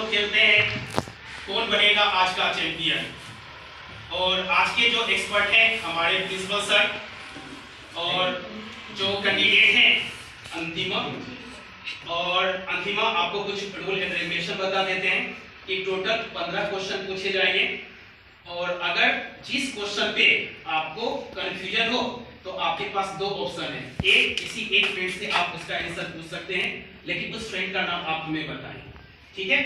लोग खेलते हैं कौन बनेगा आज का चैंपियन। और आज के जो एक्सपर्ट हैं हमारे प्रिंसिपल सर और जो कैंडिडेट हैं अंतिमा आपको कुछ रूल एंड रेगुलेशन बता देते हैं कि टोटल 15 क्वेश्चन पूछे जाएंगे और अगर जिस क्वेश्चन पे आपको कंफ्यूजन हो तो आपके पास दो ऑप्शन है। एक, किसी एक फ्रेंड से आप उसका आंसर पूछ सकते हैं, लेकिन उस फ्रेंड का नाम आप हमें बताएं, ठीक है।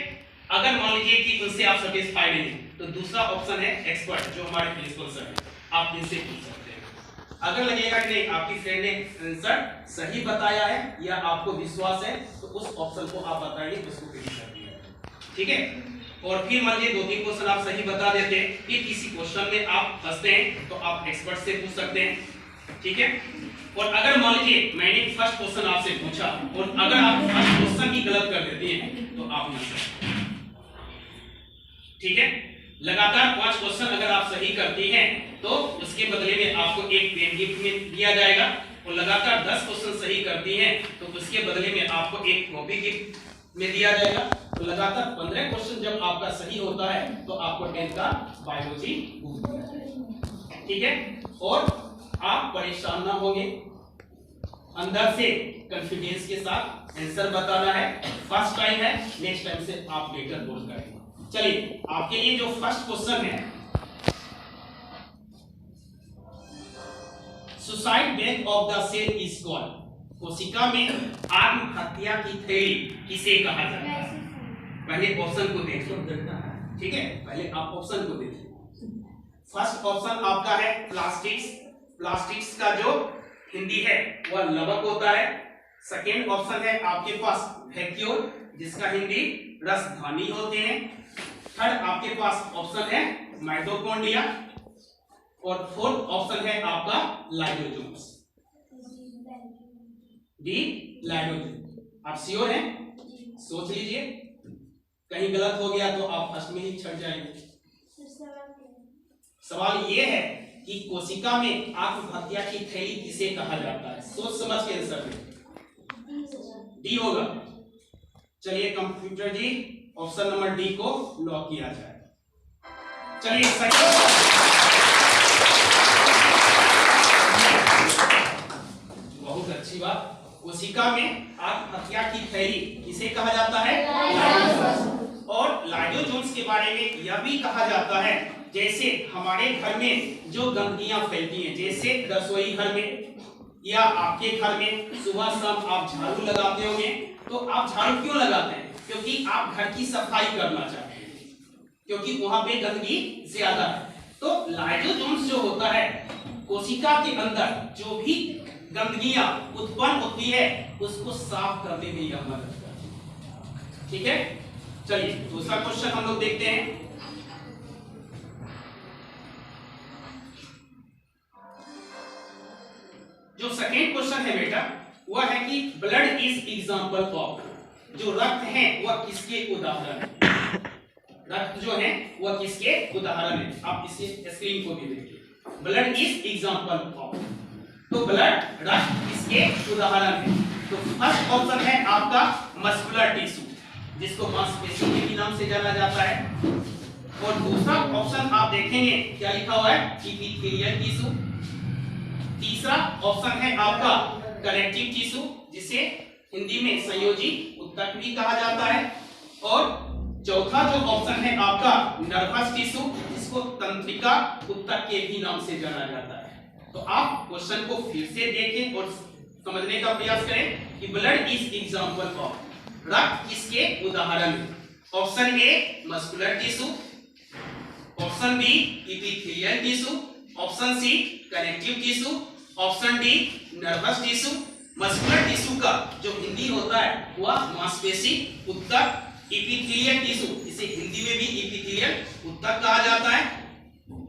अगर मान लीजिए कि उनसे आप सेटिस्फाइड नहीं तो दूसरा ऑप्शन है एक्सपर्ट जो हमारे प्रिंसिपल सर हैं, आप इनसे पूछ सकते हैं। अगर लगेगा कि नहीं आपकी फ्रेंड ने आंसर सही बताया है या आपको विश्वास है तो उस ऑप्शन को आप बताइए, उसको क्लिक कर दिया, ठीक है। और फिर मान लीजिए 2-3 क्वेश्चन आप सही बता देते हैं, फिर किसी क्वेश्चन में आप फंसते हैं तो आप एक्सपर्ट से पूछ सकते हैं, ठीक है। और अगर मान लीजिए मैंने फर्स्ट क्वेश्चन आपसे पूछा और अगर आप फर्स्ट क्वेश्चन ही गलत कर देते हैं तो आप ना सकते, ठीक है। लगातार 5 क्वेश्चन अगर आप सही करती हैं तो उसके बदले में आपको एक पेन गिफ्ट में दिया जाएगा और लगातार 10 क्वेश्चन सही करती हैं तो उसके बदले में आपको एक कॉपी गिफ्ट में दिया जाएगा। तो लगातार 15 क्वेश्चन जब आपका सही होता है तो आपको 10 का बायोलॉजी बुक दिया जाएगा, ठीक है। और आप परेशान ना होंगे, अंदर से कॉन्फिडेंस के साथ आंसर बताना है। फर्स्ट टाइम है, नेक्स्ट टाइम से आप बेटर बोल करेंगे। चलिए आपके लिए जो फर्स्ट क्वेश्चन है, suicide death of the cell is called, कोशिका में आत्महत्या की थैली किसे कहा जाता है? पहले ऑप्शन को देखिए, ठीक है, पहले आप ऑप्शन को देखिए। फर्स्ट ऑप्शन आपका है प्लास्टिक्स, प्लास्टिक्स का जो हिंदी है वह लवक होता है। सेकेंड ऑप्शन है आपके पास वैक्यूल, जिसका हिंदी रसधानी होते हैं। थर्ड आपके पास ऑप्शन है माइटोकॉन्ड्रिया और फोर्थ ऑप्शन है आपका लाइसोसोम्स, डी लाइसोसोम। आप श्योर हैं? सोच लीजिए, कहीं गलत हो गया तो आप फर्स्ट में ही छट जाएंगे। सवाल ये है कि कोशिका में आत्महत्या की थैली किसे कहा जाता है? सोच समझ के आंसर दें। डी होगा। चलिए कंप्यूटर जी ऑप्शन नंबर डी को लॉक किया जाए। चलिए सही, बहुत अच्छी बात। कोशिका में आत्महत्या की थैली किसे कहा जाता है? और लाइसोसोम्स के बारे में यह भी कहा जाता है जैसे हमारे घर में जो गंदगियां फैलती हैं, जैसे रसोई घर में या आपके घर में सुबह शाम आप झाड़ू लगाते होंगे, तो आप झाड़ू क्यों लगाते हैं? क्योंकि आप घर की सफाई करना चाहते हैं, क्योंकि वहां पे गंदगी ज्यादा है। तो लाइसोसोम्स जो होता है, कोशिका के अंदर जो भी गंदगियां उत्पन्न होती है उसको साफ करने में यह मदद करती है, ठीक है। चलिए दूसरा क्वेश्चन हम लोग देखते हैं। जो सेकेंड क्वेश्चन है बेटा वह है कि ब्लड इज एग्जांपल ऑफ, जो रक्त है वह किसके उदाहरण है? रक्त जो है वह किसके उदाहरण है? आप इसे स्क्रीन को भी देखिए। ब्लड इज एग्जांपल ऑफ, तो ब्लड रक्त किसके उदाहरण है? तो फर्स्ट ऑप्शन है आपका मस्कुलर टिश्यू, जिसको मांसपेशी के भी नाम से जाना जाता है। और दूसरा ऑप्शन आप देखेंगे क्या लिखा हुआ है? Epithelial tissue. तीसरा ऑप्शन है आपका कनेक्टिव टिश्यू, जिसे हिंदी में संयोजी ऊतक भी कहा जाता है। और चौथा जो ऑप्शन है आपका नर्वस टिश्यू, जिसको तंत्रिका ऊतक के भी नाम से जाना जाता है। तो आप क्वेश्चन को फिर से देखें और समझने का प्रयास करें कि ब्लड इज एग्जांपल ऑफ, रक्त किसके उदाहरण है? Option A muscular tissue, option B epithelial tissue, option C connective tissue, option D nervous tissue. Muscular tissue का जो हिंदी होता है वह मांसपेशी ऊतक, एपिथेलियल टिश्यू इसे हिंदी में भी एपिथेलियल ऊतक कहा जाता है।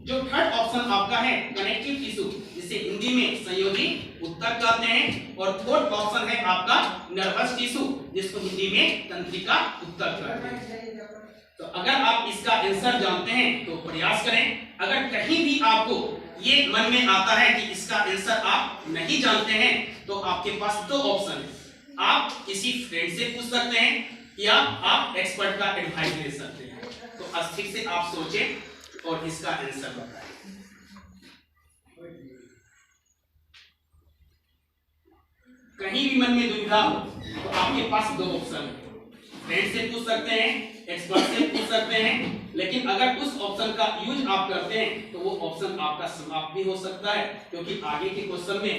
जो थर्ड ऑप्शन आपका है कनेक्टिव टिश्यू, जिसे हिंदी में संयोजी ऊतक कहते हैं। और फोर्थ ऑप्शन है आपका नर्वस टिश्यू, जिसको हिंदी में तंत्रिका ऊतक कहते हैं। तो अगर आप इसका आंसर जानते हैं तो प्रयास करें। अगर कहीं भी आपको ये मन में आता है कि इसका आंसर आप नहीं जानते हैं तो आपके पास दो ऑप्शन है। आप किसी फ्रेंड से पूछ सकते हैं या आप एक्सपर्ट का एडवाइस ले सकते हैं। तो अस्थिर से आप सोचें और इसका आंसर बताएं। कहीं भी मन में दुविधा हो तो आपके पास दो ऑप्शन है, फ्रेंड से पूछ सकते हैं, एक्सपर्ट से पूछ सकते हैं, लेकिन अगर उस ऑप्शन का यूज आप करते हैं तो वो ऑप्शन आपका समाप्त भी हो सकता है, क्योंकि आगे के क्वेश्चन में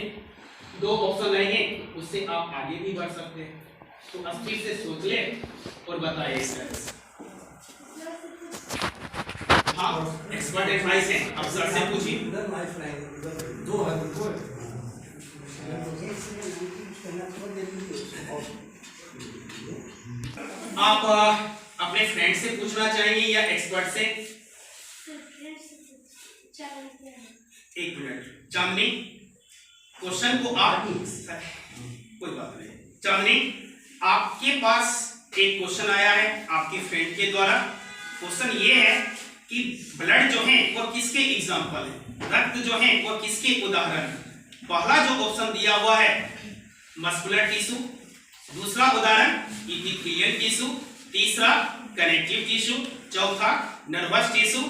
दो ऑप्शन रहेंगे, उससे आप आगे भी बढ़ सकते हैं। तो अस्थिर से सोच ले और बताइए इसका। हाँ, एक्सपर्ट एडवाइस है, आप सर से पूछिए। आप अपने फ्रेंड से पूछना चाहेंगे या एक्सपर्ट से? एक मिनट चांदनी, क्वेश्चन को आप कोई बात नहीं। चांदनी, आपके पास एक क्वेश्चन आया है आपके फ्रेंड के द्वारा। क्वेश्चन ये है कि ब्लड जो है वो किसके एग्जाम्पल है, रक्त जो है वो किसके उदाहरण है। पहला जो ऑप्शन दिया हुआ है मस्कुलर टिश्यू, दूसरा उदाहरण इपिथेलियल टिश्यू, तीसरा कनेक्टिव टिश्यू, चौथा नर्वस टिश्यू।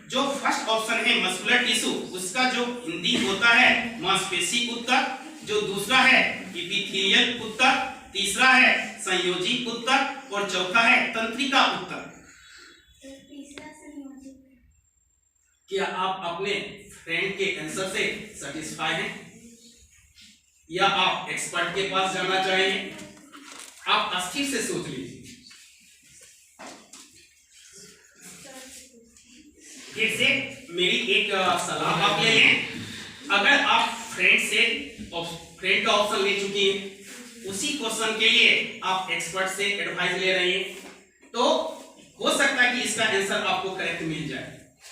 जो फर्स्ट ऑप्शन है मस्कुलर टिश्यू, उसका जो हिंदी होता है मांसपेशी उत्तक, जो दूसरा है इपिथेलियल उत्तक, तीसरा है संयोजी उत्तक और चौथा है तंत्रिका उत्तक। क्या आप अपने फ्रेंड के आंसर से सेटिस्फाई हैं या आप एक्सपर्ट के पास जाना चाहेंगे? आप अस्थिर से सोच लीजिए। फिर से मेरी एक सलाह आप ले लें। अगर आप फ्रेंड का ऑप्शन ले चुकी हैं, उसी क्वेश्चन के लिए आप एक्सपर्ट से एडवाइस ले रही हैं, तो हो सकता है कि इसका आंसर आपको करेक्ट मिल जाए,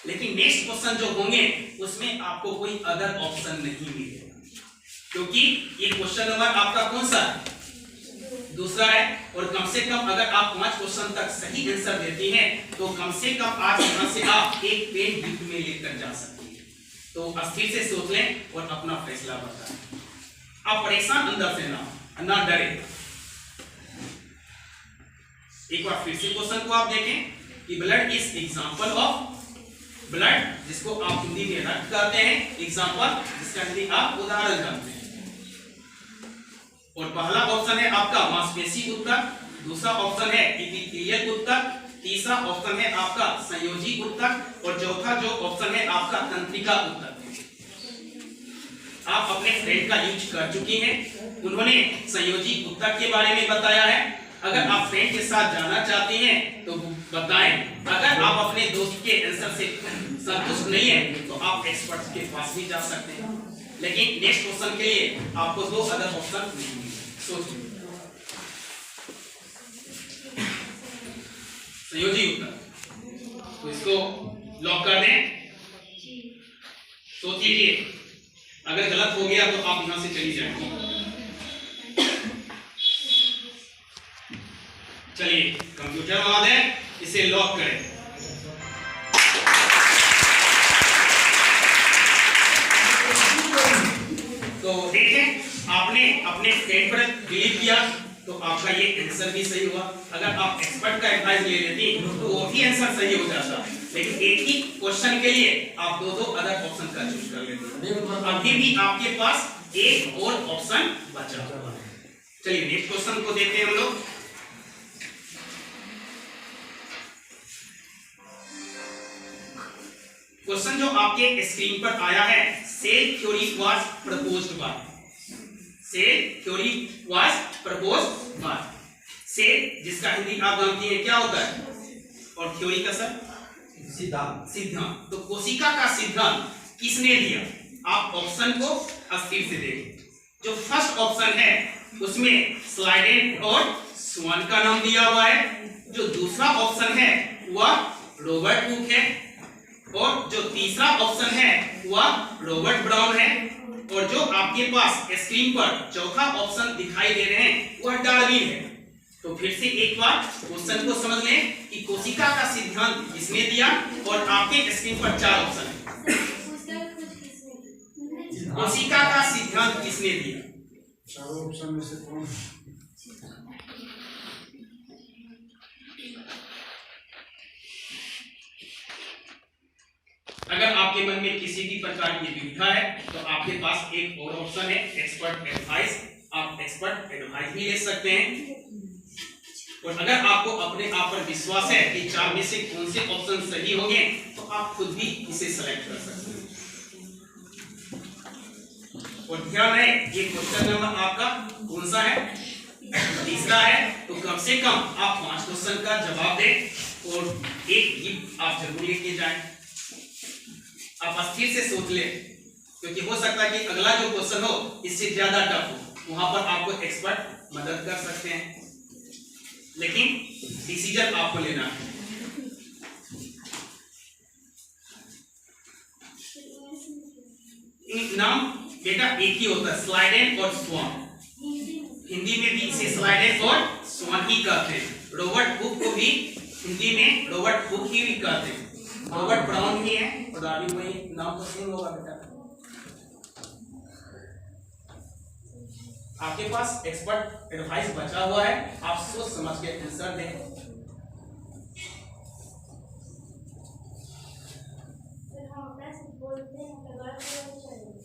लेकिन नेक्स्ट क्वेश्चन जो होंगे उसमें आपको कोई अदर ऑप्शन नहीं मिलेगा, क्योंकि ये क्वेश्चन नंबर आपका कौन सा है? दूसरा है। और कम से कम अगर आप 5 क्वेश्चन तक सही आंसर देती हैं तो कम से कम आज यहाँ से आप एक पेन गिफ्ट में लेकर जा सकती हैं। तो अस्थिर से सोच लें और अपना फैसला बताएं। आप परेशान अंदर से ना डरे। एक बार फिर से क्वेश्चन को आप देखें कि blood is example of, blood जिसको आप हिंदी में रक्त कहते हैं, एग्जांपल जिसका हिंदी आप उदाहरण कहते हैं। और पहला ऑप्शन है आपका मांसपेशी उत्तक, दूसरा ऑप्शन है इपिथेलियल उत्तक, तीसरा ऑप्शन है आपका संयोजी उत्तक और चौथा जो ऑप्शन है आपका तंत्रिका उत्तक। आप अपने फ्रेंड का यूज कर चुकी हैं, उन्होंने संयोजी उत्तक के बारे में बताया है। अगर आप फ्रेंड के साथ जाना चाहती हैं तो बताएं। अगर आप अपने दोस्त के आंसर से संतुष्ट नहीं है तो आप एक्सपर्ट के पास भी जा सकते हैं, लेकिन नेक्स्ट क्वेश्चन के लिए आपको 2 अदर ऑप्शन सोचिए। संयोजी उत्तर, तो इसको लॉक कर दें। सोच लीजिए, अगर गलत हो गया तो आप यहां से चली जाएंगे। चलिए कंप्यूटर मंगा दें, इसे लॉक करें। तो देखें, आपने अपने फ्रेंड पर बिलीव किया तो आपका ये आंसर भी सही हुआ। अगर आप एक्सपर्ट का एडवाइस ले लेती तो वो भी आंसर सही हो जाता, लेकिन एक ही क्वेश्चन के लिए आप 2 अदर ऑप्शन का चूज कर लेते। अभी भी आपके पास एक और ऑप्शन बचा। चलिए नेक्स्ट क्वेश्चन को देखते हैं हम लोग। क्वेश्चन जो आपके स्क्रीन पर आया है, cell theory was proposed by, cell theory was proposed by. Cell जिसका हिंदी आप जानती हैं क्या होता है, और थ्योरी का सर सिद्धांत। सिद्धांत, तो कोशिका का सिद्धांत किसने दिया? आप ऑप्शन को अस्थिर से देखें। जो फर्स्ट ऑप्शन है उसमें स्लाइडेन और स्वान का नाम दिया हुआ है। जो दूसरा ऑप्शन है वह रॉबर्ट हुक है, और जो तीसरा ऑप्शन है वह रॉबर्ट ब्राउन है, और जो आपके पास स्क्रीन पर चौथा ऑप्शन दिखाई दे रहे हैं वह डार्विन है। तो फिर से एक बार क्वेश्चन को समझ लें कि कोशिका का सिद्धांत किसने दिया, और आपके स्क्रीन पर 4 ऑप्शन है। कोशिका का सिद्धांत किसने दिया? चारों ऑप्शन में से कौन? आपके मन में किसी भी प्रकार की दुविधा है तो आपके पास एक और ऑप्शन है, एक्सपर्ट एडवाइस। आप एक्सपर्ट एडवाइस भी ले सकते हैं। और अगर आपको अपने आप पर विश्वास है कि 4 में से कौन से ऑप्शन सही होंगे तो आप खुद भी इसे सेलेक्ट कर सकते हैं। और ध्यान रहे, ये क्वेश्चन नंबर आपका कौन सा है? तीसरा है। तो कम से कम आप 5 क्वेश्चन का जवाब दें और एक गिफ्ट आप जरूर लेके जाएं। आप अस्थिर से सोच ले, क्योंकि हो सकता है कि अगला जो क्वेश्चन हो इससे ज्यादा टफ हो, वहां पर आपको एक्सपर्ट मदद कर सकते हैं, लेकिन डिसीजन आपको लेना है। नाम बेटा एक ही होता है, स्लाइडेन और स्वान। हिंदी में भी इसे स्लाइडेन और स्वान ही कहते हैं। रॉबर्ट हुक को भी हिंदी में रॉबर्ट हुक ही कहते हैं। रॉबर्ट ब्राउन ही है और अभी वही नाम तो सेम होगा बेटा। आपके पास एक्सपर्ट एडवाइस बचा हुआ है, आप सोच समझ के आंसर दें।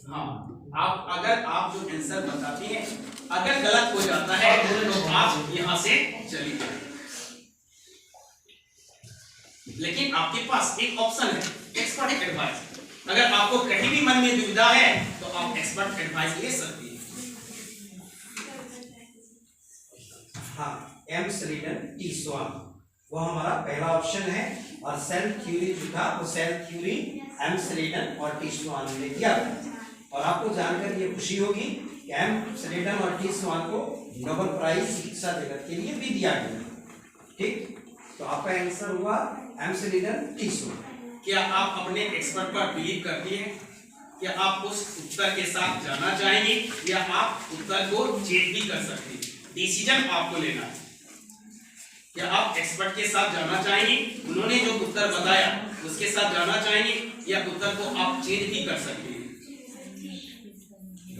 हाँ, आप जो आंसर बताती हैं अगर गलत हो जाता है तो आप यहां से चली जाए, लेकिन आपके पास एक ऑप्शन है, एक्सपर्ट एडवाइस। अगर आपको कहीं भी मन में दुविधा है तो आप एक्सपर्ट एडवाइस ले सकती हैं। हाँ, एम स्लीडन टी स्वान वो हमारा पहला ऑप्शन है। और सेल्फ थ्योरी जो था वो सेल्फ थ्योरी एम स्लीडन और टी स्वान ने किया। और आपको जानकर ये खुशी होगी कि एम स्लीडन और टी स्वान को नोबेल प्राइज शिक्षा जगत के लिए भी दिया गया। ठीक, तो आपका आंसर हुआ एम स्लीडन टी स्वान। क्या आप अपने एक्सपर्ट पर बिलीव करती हैं? क्या आप उस उत्तर के साथ जाना चाहेंगे या आप उत्तर को चेंज भी कर सकती हैं? डिसीजन आपको लेना है। क्या आप एक्सपर्ट के साथ जाना चाहेंगे, उन्होंने जो उत्तर बताया उसके साथ जाना चाहेंगे, या उत्तर को आप चेंज भी कर सकते हैं?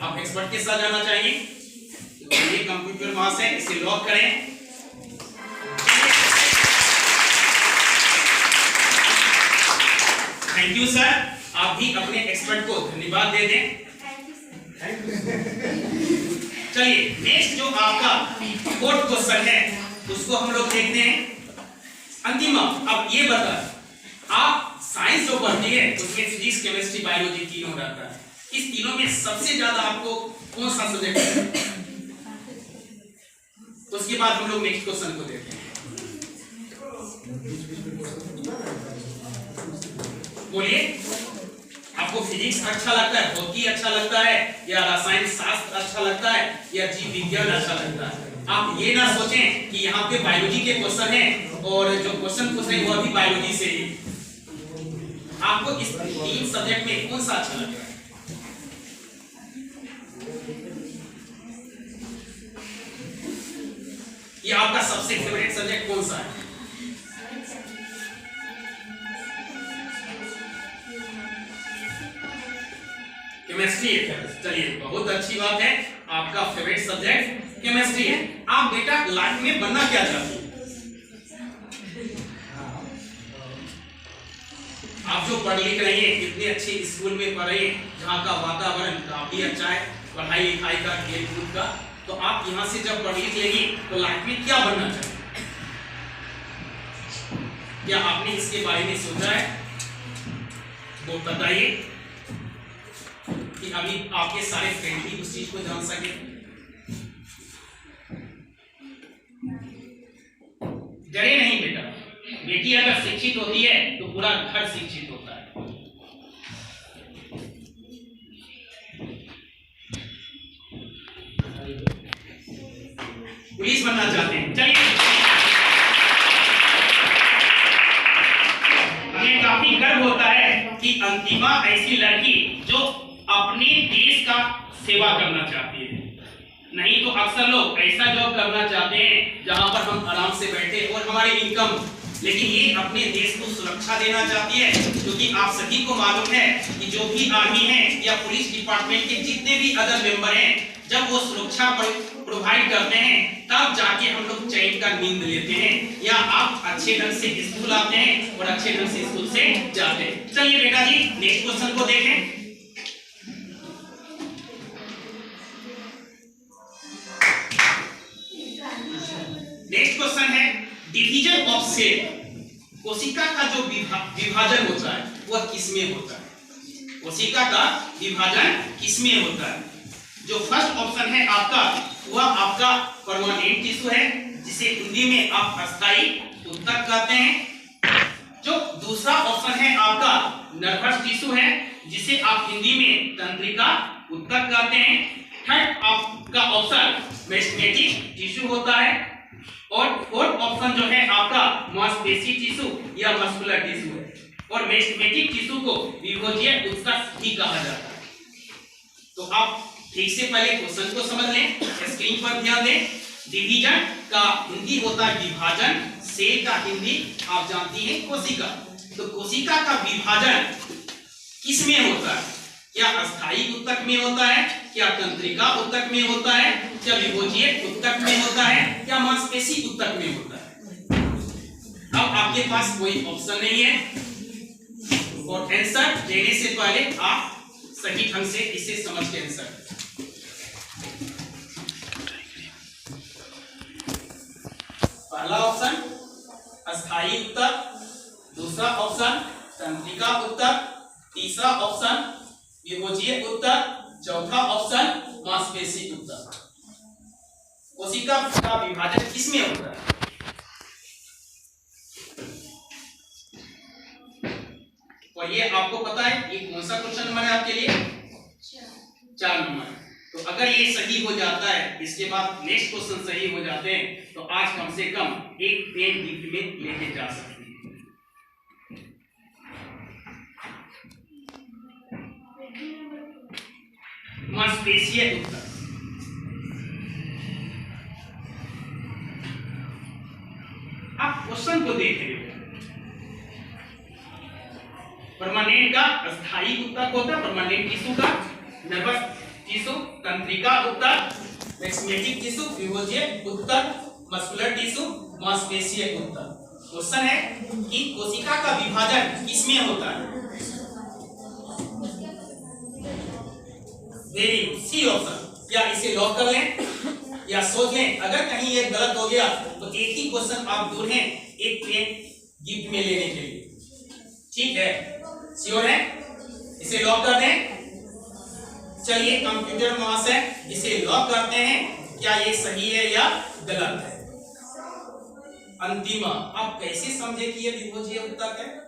आप एक्सपर्ट के साथ जाना चाहेंगे तो ये कंप्यूटर माउस है, इसे लॉक करें। थैंक यू सर, आप भी अपने एक्सपर्ट को धन्यवाद दे दें। चलिए नेक्स्ट जो आपका 4th क्वेश्चन है उसको हम लोग देखते हैं। अंतिमा, अब ये बता, आप साइंस जो पढ़ती है उसमें फिजिक्स, केमिस्ट्री, बायोलॉजी तीनों रहता है। इस तीनों में सबसे ज्यादा आपको कौन सा सब्जेक्ट है? उसके बाद हम लोग नेक्स्ट क्वेश्चन को देखते हैं। बोलिए, आपको फिजिक्स अच्छा लगता है, भौतिकी अच्छा लगता है, या रसायन शास्त्र अच्छा लगता है, या जीव विज्ञान अच्छा लगता है? आप ये ना सोचें कि यहाँ पे बायोलॉजी के क्वेश्चन हैं और जो क्वेश्चन पूछ रहे हैं वह भी बायोलॉजी से ही। आपको इस 3 सब्जेक्ट में कौन सा अच्छा लगता है? ये आपका सबसे फेवरेट सब्जेक्ट कौन सा है? केमिस्ट्री है। चलिए, बहुत अच्छी बात है, आपका फेवरेट सब्जेक्ट केमिस्ट्री है। आप बेटा लाइफ में बनना क्या चाहते हैं? आप जो पढ़ लिख रही हैं, इतने अच्छे स्कूल में पढ़ रही हैं जहाँ का वातावरण काफी अच्छा है, पढ़ाई लिखाई का, खेल कूद का, तो आप यहाँ से जब पढ़ लिख लेंगी तो लाइफ में क्या बनना चाहिए? क्या आपने इसके बारे में सोचा है? वो बताइए कि अभी आपके सारे फ्रेंड भी उस चीज को जान सके। डरे नहीं बेटा, बेटी अगर शिक्षित होती है तो पूरा घर शिक्षित होता है। पुलिस बनना चाहते हैं, चलिए। हमें काफी गर्व होता है कि अंतिमा ऐसी लड़की जो अपने देश का सेवा करना चाहती है। नहीं तो अक्सर लोग ऐसा जॉब करना चाहते हैं जहां पर हम आराम से बैठे और हमारी इनकम, लेकिन ये अपने देश को सुरक्षा देना चाहती है, क्योंकि आप सभी को मालूम है कि जो भी आर्मी है या पुलिस डिपार्टमेंट के जितने भी अदर मेंबर हैं, जब वो सुरक्षा प्रोवाइड करते हैं तब जाके हम लोग चैन का नींद लेते हैं, या आप अच्छे ढंग से स्कूल आते हैं और अच्छे ढंग से स्कूल से जाते हैं। चलिए बेटा जी नेक्स्ट क्वेश्चन को देखें। नेक्स्ट क्वेश्चन है डिवीजन ऑफ सेल। कोशिका का जो विभाजन होता है वह किसमें होता है? कोशिका का विभाजन किसमें होता है? जो फर्स्ट ऑप्शन है आपका वह आपका परमानेंट टिश्यू है, जिसे हिंदी में आप अस्थायी ऊतक कहते हैं। जो दूसरा ऑप्शन है आपका नर्वस टिश्यू है, जिसे आप हिंदी में तंत्रिका ऊतक कहते हैं। थर्ड आपका ऑप्शन मेस्टेमेटिक टिश्यू होता है, और फोर्थ ऑप्शन जो है आपका मांसपेशी टिश्यू या मस्कुलर टिश्यू है, और मेस्टेमेटिक टिश्यू को विभोजीय ऊतक भी कहा जाता है। तो आप ठीक से पहले क्वेश्चन को समझ लें, स्क्रीन पर ध्यान दें। डिवीजन का हिंदी होता है विभाजन, सेल का हिंदी आप जानती हैं कोशिका। तो कोशिका का विभाजन किसमें होता है? क्या अस्थायी ऊतक में होता है, क्या तंत्रिका ऊतक में होता है, क्या विभोजीय ऊतक में होता है, क्या मांसपेशी ऊतक में होता है? अब आपके पास कोई ऑप्शन नहीं है, और आंसर देने से पहले आप सही ढंग से इसे समझ के आंसर। पहला ऑप्शन अस्थायी ऊतक, दूसरा ऑप्शन तंत्रिका ऊतक, तीसरा ऑप्शन विभोजीय ऊतक, चौथा ऑप्शन मांसपेशी ऊतक। कोशिका का विभाजन किसमें होता है? और ये आपको पता है ये कौन सा क्वेश्चन नंबर है आपके लिए? 4 नंबर। तो अगर ये सही हो जाता है, इसके बाद नेक्स्ट क्वेश्चन सही हो जाते हैं, तो आज कम से कम एक पेन गिफ्ट में लेके जा सकते हैं। मांसपेशीय ऊतक, आप क्वेश्चन को देख रहे हो। परमानेंट का अस्थायी ऊतक होता है, परमानेंट टिश्यू का नर्वस टिश्यू, तंत्रिका ऊतक, मेस्टेमेटिक टिश्यू, विभोजीय ऊतक, मस्कुलर टिश्यू, मांसपेशीय ऊतक। क्वेश्चन है कि कोशिका का विभाजन किसमें होता है? Very C option. या इसे लॉक कर लें या सोच लें, अगर कहीं ये गलत हो गया तो एक ही क्वेश्चन आप दूर हैं एक पेन गिफ्ट में लेने के लिए। ठीक है, श्योर है? इसे लॉक कर दें। चलिए कंप्यूटर महाशय इसे लॉक करते हैं, क्या ये सही है या गलत है? अंतिमा, आप कैसे समझे कि ये विभोजीय ऊतक है?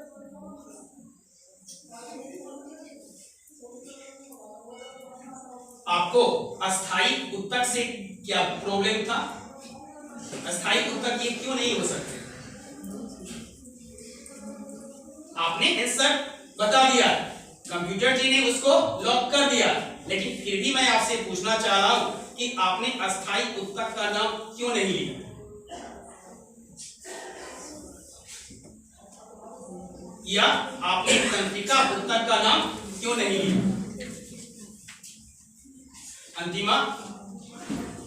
आपको अस्थायी ऊतक से क्या प्रॉब्लम था? अस्थायी ऊतक ये क्यों नहीं हो सकते? आपने आंसर बता दिया, कंप्यूटर जी ने उसको लॉक कर दिया, लेकिन फिर भी मैं आपसे पूछना चाह रहा हूं कि आपने अस्थायी ऊतक का नाम क्यों नहीं लिया? या आपने तंत्रिका ऊतक का नाम क्यों नहीं लिया? अंतिमा,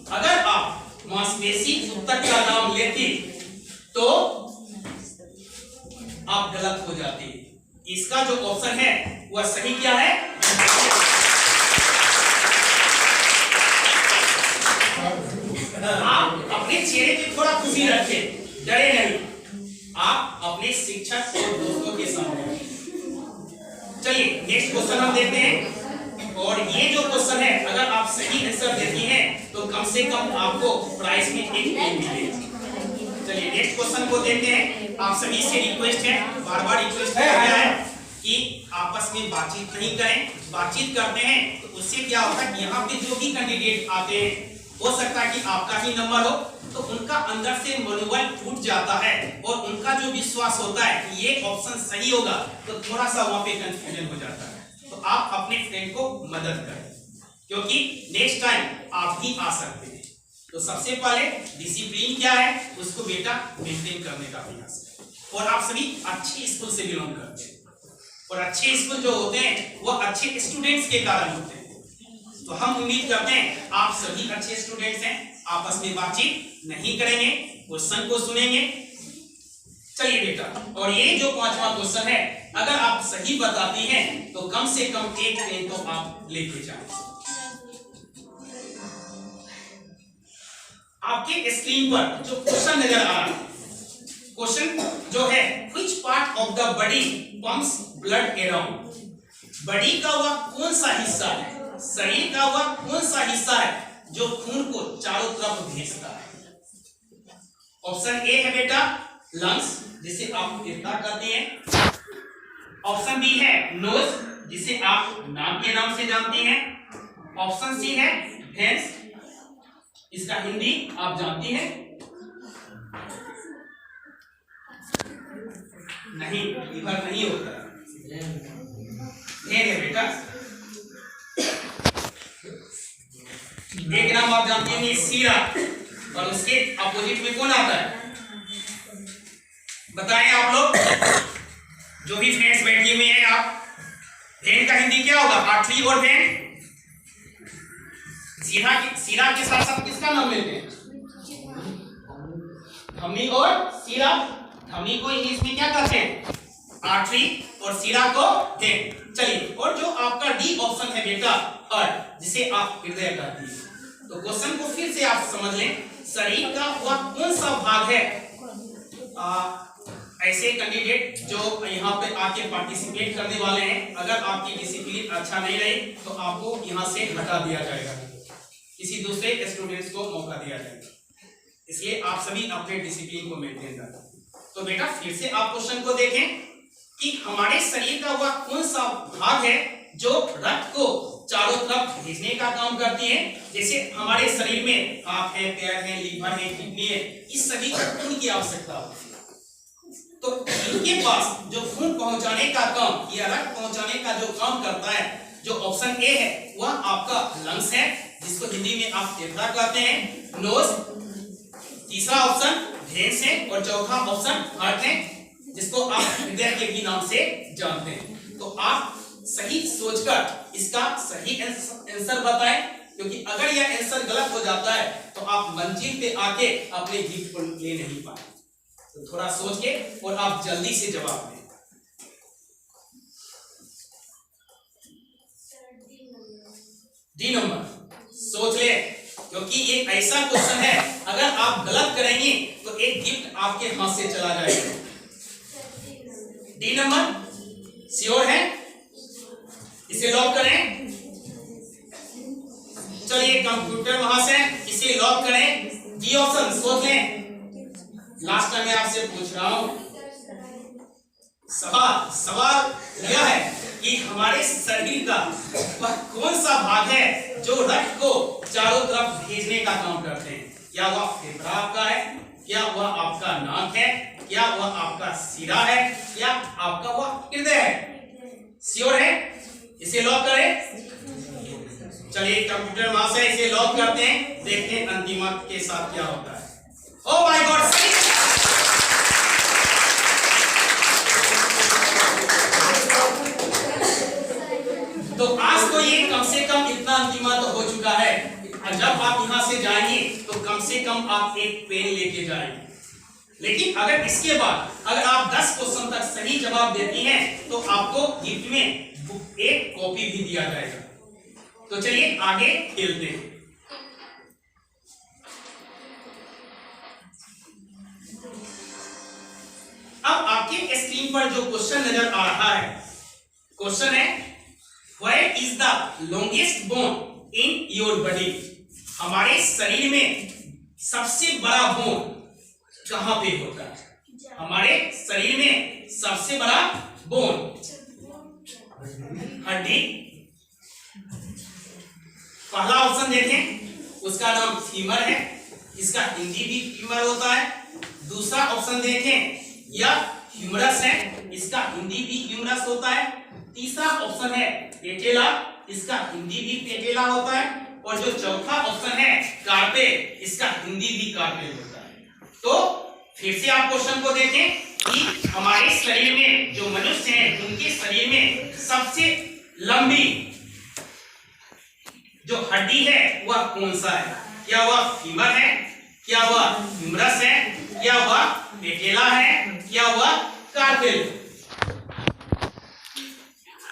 अगर आप मांसपेशी ऊतक का नाम लेते तो आप गलत हो जाते। इसका जो ऑप्शन है वह सही क्या है? आप अपने चेहरे पे थोड़ा खुशी रखें, डरे नहीं, आप अपने शिक्षक और दोस्तों के सामने। चलिए नेक्स्ट क्वेश्चन हम देखते हैं, और ये जो क्वेश्चन है अगर आप सही आंसर देती हैं तो कम से कम आपको प्राइस में एक पेन मिलेगा। चलिए नेक्स्ट क्वेश्चन को देखते हैं। आप सभी से रिक्वेस्ट है, बार बार रिक्वेस्ट है कि आपस में बातचीत नहीं करें। बातचीत करते हैं तो उससे क्या होता है, यहाँ पे जो भी कैंडिडेट आते हैं हो सकता है कि आपका ही नंबर हो, तो उनका अंदर से मनोबल टूट जाता है और उनका जो विश्वास होता है कि ये ऑप्शन सही होगा, तो थोड़ा सा वहां पे कंफ्यूजन हो जाता है। तो आप अपने फ्रेंड को मदद करें, क्योंकि नेक्स्ट टाइम आप भी आ सकते हैं। तो सबसे पहले डिसिप्लिन क्या है उसको बेटा मेंटेन करने का प्रयास करें। और आप सभी अच्छे स्कूल से बिलोंग करते हैं, और अच्छे स्कूल जो होते हैं वो अच्छे स्टूडेंट्स के कारण होते हैं। तो हम उम्मीद करते हैं आप सभी अच्छे स्टूडेंट्स हैं, आपस में बातचीत नहीं करेंगे, क्वेश्चन को सुनेंगे। चलिए बेटा, और ये जो 5वां क्वेश्चन है, अगर आप सही बताती हैं तो कम से कम एक पेन तो आप लेके जाएं। आपके स्क्रीन पर जो क्वेश्चन नजर आ रहा है, क्वेश्चन जो है, which part of the body pumps blood around? Body का वह कौन सा हिस्सा है, शरीर का वह कौन सा हिस्सा है जो खून को चारों तरफ भेजता है? ऑप्शन ए है बेटा लंग्स, जिसे आप फेफड़ा कहते हैं। ऑप्शन बी है नोज, जिसे आप नाक के नाम से जानते हैं। ऑप्शन सी है वेन्स, इसका हिंदी आप जानती हैं। नहीं, लीवर नहीं होता है, वेन है बेटा। एक नाम आप जानते होंगे सीरा, और उसके अपोजिट में कौन आता है? बताएं आप लोग, जो भी फ्रेंड्स बैठे हुए हैं आप, वेन का हिंदी क्या होगा? आर्टरी और वेन। सीरा के साथ साथ किसका नाम लेते हैं? धमनी और सीरा। धमनी को इंग्लिश में क्या कहते हैं? आर्टरी, और सीरा को वेन। चलिए, और जो आपका डी ऑप्शन है बेटा हार्ट, जिसे आप हृदय कहते हैं। तो क्वेश्चन को फिर से आप समझ लें, शरीर का वह कौन सा भाग है? ऐसे कैंडिडेट जो यहाँ पे आके पार्टिसिपेट करने वाले हैं, अगर आपकी डिसिप्लिन अच्छा नहीं रही तो आपको यहाँ से हटा दिया जाएगा, किसी दूसरे स्टूडेंट्स को मौका दिया जाएगा। इसलिए आप सभी अपने डिसिप्लिन को मेंटेन करें। तो बेटा फिर से आप क्वेश्चन को देखें कि हमारे शरीर का वह कौन सा भाग है जो रक्त को चारों तरफ भेजने का काम करती है। जैसे हमारे शरीर में आंख है, पैर है, लीवर है, किडनी है, इस सभी को खून की आवश्यकता होती है। तो इनके पास जो खून पहुंचाने का काम या रक्त पहुंचाने का जो काम करता है, जो ऑप्शन ए है वह आपका लंग्स है, जिसको हिंदी में आप फेफड़ा कहते हैं। नोज, तीसरा ऑप्शन वेन्स है, और चौथा ऑप्शन हार्ट है, जिसको आप हृदय के भी नाम से जानते हैं। तो आप सही सोचकर इसका सही आंसर बताएं, क्योंकि अगर यह आंसर गलत हो जाता है तो आप मंजिल पे आके अपने गिफ्ट को ले नहीं पाए। तो थोड़ा सोच के और आप जल्दी से जवाब दें। डी नंबर सोच ले, क्योंकि ये ऐसा क्वेश्चन है, अगर आप गलत करेंगे तो एक गिफ्ट आपके हाथ से चला जाएगा। डी नंबर श्योर है? इसे लॉक करें। चलिए कंप्यूटर वहां से इसे लॉक करें। डी ऑप्शन सोच लें। लास्ट टाइम मैं आपसे पूछ रहा हूं, सवाल यह है कि हमारे शरीर का वह कौन सा भाग है जो रक्त को चारों तरफ भेजने का काम करते हैं? क्या वह फेफड़ा आपका है? क्या वह आपका नाक है? क्या वह आपका सिरा है? क्या आपका वह हृदय है? श्योर है? इसे लॉक करें। चलिए कंप्यूटर वहां से इसे लॉक करते हैं, देखते हैं अंतिम अंक के साथ क्या होता है। ओह माय गॉड, तो आज तो ये कम से कम इतना अंतिम अंक हो चुका है। जब आप यहां से जाएंगे तो कम से कम आप एक पेन लेके जाएंगे। लेकिन अगर इसके बाद अगर आप 10 क्वेश्चन तक सही जवाब देती हैं तो आपको गिफ्ट में एक कॉपी भी दिया जाएगा। तो चलिए आगे खेलते हैं। अब आपके स्क्रीन पर जो क्वेश्चन नजर आ रहा है, क्वेश्चन है where is the longest bone in your body? हमारे शरीर में सबसे बड़ा बोन कहां पे होता है? हमारे शरीर में सबसे बड़ा बोन हड्डी। पहला ऑप्शन देखें, उसका नाम फीमर है, इसका हिंदी भी फीमर होता है। दूसरा ऑप्शन देखें, यह ह्यूमरस है, इसका हिंदी भी ह्यूमरस होता है। तीसरा ऑप्शन है पेटेला, इसका हिंदी भी पेटेला होता है। और जो चौथा ऑप्शन है कार्पे, इसका हिंदी भी कार्पे होता है। तो फिर से आप क्वेश्चन को देखें कि हमारे शरीर में जो मनुष्य हैं उनके शरीर में सबसे लंबी जो हड्डी है वह कौन सा है? क्या वह फीमर है, क्या वह ह्यूमरस है, क्या वह पेटेला है, क्या वह कार्पेल?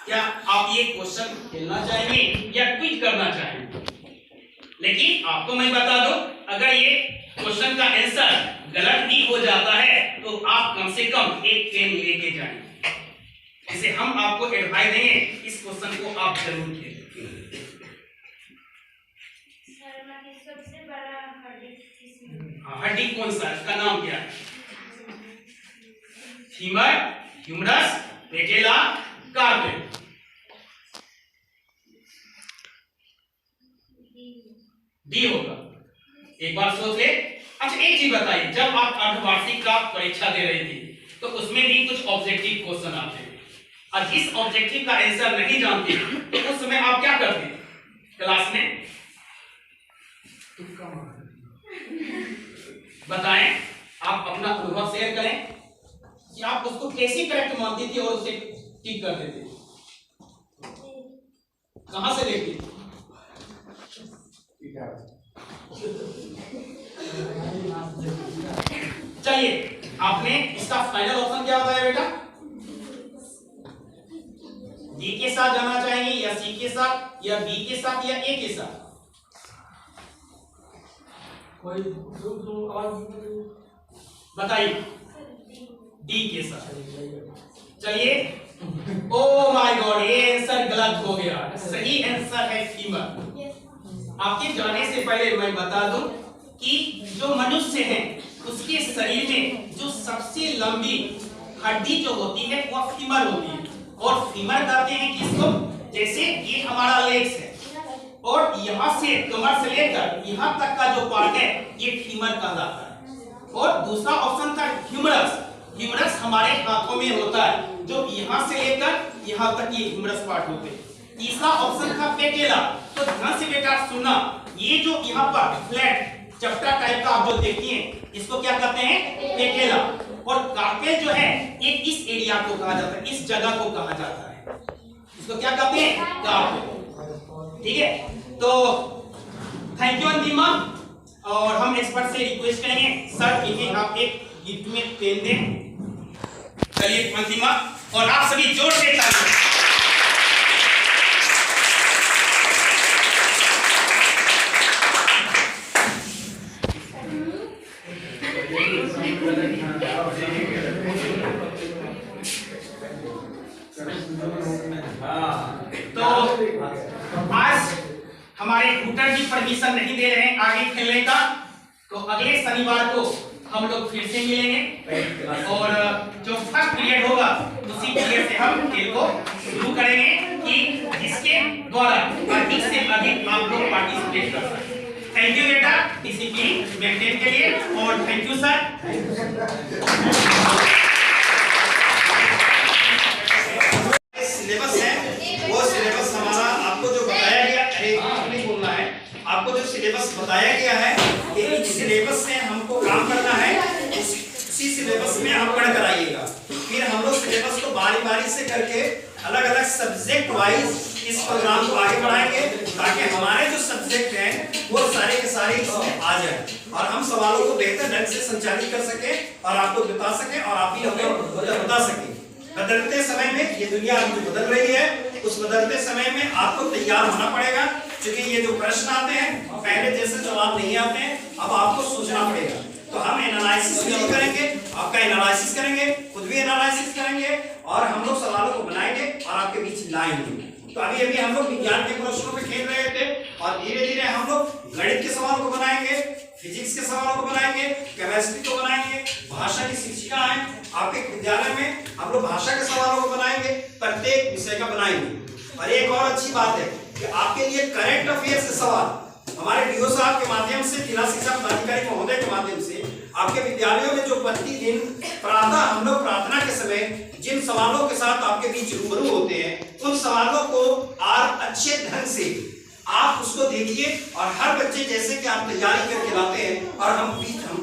क्या आप ये क्वेश्चन खेलना चाहेंगे या क्विज करना चाहेंगे? लेकिन आपको मैं बता दूं, अगर ये क्वेश्चन का आंसर गलत भी हो जाता है तो आप कम से कम एक पेन लेके जाएंगे। इसे हम आपको एडवाइस देंगे, इस क्वेश्चन को आप जरूर खेलें। सबसे बड़ा हड्डी कौन सा, इसका नाम क्या है? Femur, humerus, patella, carpal? D होगा। एक बार सोच ले। अच्छा एक चीज बताइए, जब आप अर्धवार्षिक का परीक्षा दे रहे थे तो उसमें भी कुछ ऑब्जेक्टिव क्वेश्चन आते हैं, और जिस ऑब्जेक्टिव का आंसर नहीं जानते तो उस समय आप क्या करते क्लास में? बताएं, आप अपना अनुभव शेयर करें कि आप उसको कैसे करेक्ट मानती थी और उसे ठीक कर देते थे। कहां से देखती? चलिए, आपने इसका फाइनल ऑप्शन क्या बताया बेटा? डी के साथ जाना चाहेंगे या सी के साथ या बी के साथ या ए के साथ? कोई बताइए। डी के साथ। चलिए, ओ माय गॉड, ये आंसर गलत हो गया। सही आंसर है फीमर। आपके जाने से पहले मैं बता दूं कि जो मनुष्य है उसके शरीर में जो सबसे लंबी हड्डी जो होती है वह फीमर होती है। और फीमर कहते हैं किसको? जैसे ये हमारा लेग्स है और यहाँ से कमर से लेकर यहाँ तक का जो पार्ट है ये फीमर कहलाता है। और दूसरा ऑप्शन था ह्यूमरस। ह्यूमरस हमारे हाथों में होता है, जो यहाँ से लेकर यहाँ तक ये ह्यूमरस पार्ट होते हैं। तीसरा ऑप्शन था पेटेला। तो ध्यान से बेटा सुनना, ये जो यहाँ पर फ्लैट चपटा टाइप का आप जो देखती हैं इसको क्या कहते हैं? पेटेला। और कार्पेल जो है ये इस एरिया को कहा जाता है, इस जगह को कहा जाता है, इसको क्या कहते हैं? कार्पेल। ठीक है, तो थैंक यू अंतिमा। और हम एक्सपर्ट से रिक्वेस्ट करेंगे सर इन्हें आप एक गिफ्ट में पेन दें। चलिए अंतिमा, और आप सभी जोर से ताली। तो आज हमारे हूटर जी परमिशन नहीं दे रहे हैं आगे खेलने का, तो अगले शनिवार को हम लोग फिर से मिलेंगे और जो फर्स्ट पीरियड होगा उसी पीरियड से हम खेल को शुरू करेंगे कि जिसके द्वारा अधिक से अधिक आप लोग पार्टिसिपेट कर सकें। थैंक यू बेटा डिसिप्लिन मेंटेन के लिए, और थैंक यू सर। सिलेबस है वो सिलेबस हमारा आपको जो बताया गया नहीं बोलना है, आपको जो सिलेबस बताया गया है कि इस सिलेबस में हमको काम करना है, उसी सिलेबस में आप पढ़ कर आइएगा। फिर हम लोग सिलेबस को बारी बारी से करके अलग अलग सब्जेक्ट वाइज इस प्रोग्राम को आगे बढ़ाएंगे ताकि हमारे जो सब्जेक्ट हैं वो सारे के सारे इसमें आ जाए और हम सवालों को बेहतर ढंग से संचालित कर सके और आपको बता सके और आप भी हमें बता सके। बदलते समय में ये दुनिया अभी जो बदल रही है उस बदलते समय में आपको तैयार होना पड़ेगा, क्योंकि ये जो प्रश्न आते हैं पहले जैसे जवाब नहीं आते हैं, अब आपको सोचना पड़ेगा। तो हम एनालिसिस भी करेंगे, आपका एनालिसिस करेंगे, खुद भी एनालिसिस करेंगे और हम लोग सवालों को बनाएंगे और आपके बीच लाएंगे। तो अभी अभी हम लोग विज्ञान के प्रश्नों पे खेल रहे थे और धीरे धीरे हम लोग गणित के सवालों को बनाएंगे, फिजिक्स के सवालों को बनाएंगे, केमिस्ट्री को बनाएंगे, भाषा की शिक्षिका है आपके विद्यालय में, हम लोग भाषा के सवालों को बनाएंगे, प्रत्येक विषय का बनाएंगे। और एक और अच्छी बात है कि आपके लिए करंट अफेयर से सवाल हमारे डीओ साहब के माध्यम से, जिला शिक्षा पदाधिकारी महोदय के माध्यम से आपके विद्यालयों में जो प्रतिदिन प्रातः हम लोग प्रार्थना के समय जिन सवालों के साथ आपके बीच रूबरू होते हैं उन सवालों को और अच्छे ढंग से आप उसको देखिए और हर बच्चे जैसे कि आप तैयारी करके लाते हैं और हम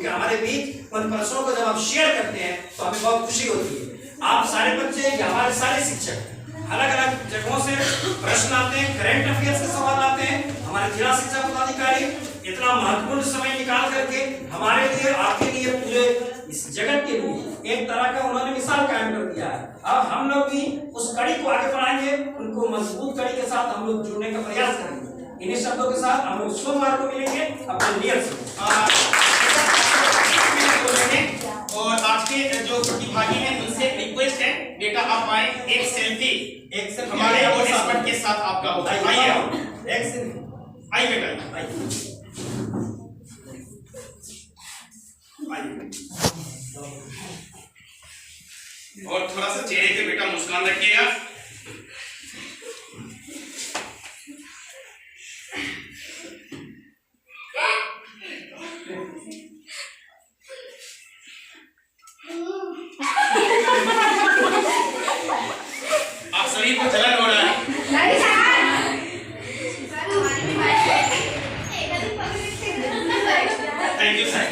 हमारे बीच उन प्रश्नों को जब आप शेयर करते हैं तो हमें बहुत खुशी होती है। आप सारे बच्चे या हमारे सारे शिक्षक अलग अलग जगहों से प्रश्न आते हैं, करंट अफेयर्स के सवाल आते हैं। हमारे जिला शिक्षा पदाधिकारी इतना महत्वपूर्ण समय निकाल करके हमारे लिए, आपके लिए, पूरे इस जगत के लिए एक तरह का उन्होंने मिसाल कायम कर दिया है। अब हम लोग भी उस कड़ी को आगे बढ़ाएंगे, उनको मजबूत कड़ी के साथ हम लोग जुड़ने का प्रयास करेंगे। इन्हीं शब्दों के साथ हम लोग सोमवार को मिलेंगे अपने नियत से। और आज के जो प्रतिभागी हैं उनसे रिक्वेस्ट है बेटा आप आए, एक सेल्फी हमारे एक्सपर्ट के साथ आपका होगा। आइए एक सेल्फी, आइए बेटा आइए। और थोड़ा सा चेहरे पे बेटा मुस्कान रखिएगा। आप शरीर को जलन हो रहा है। Thank you sir.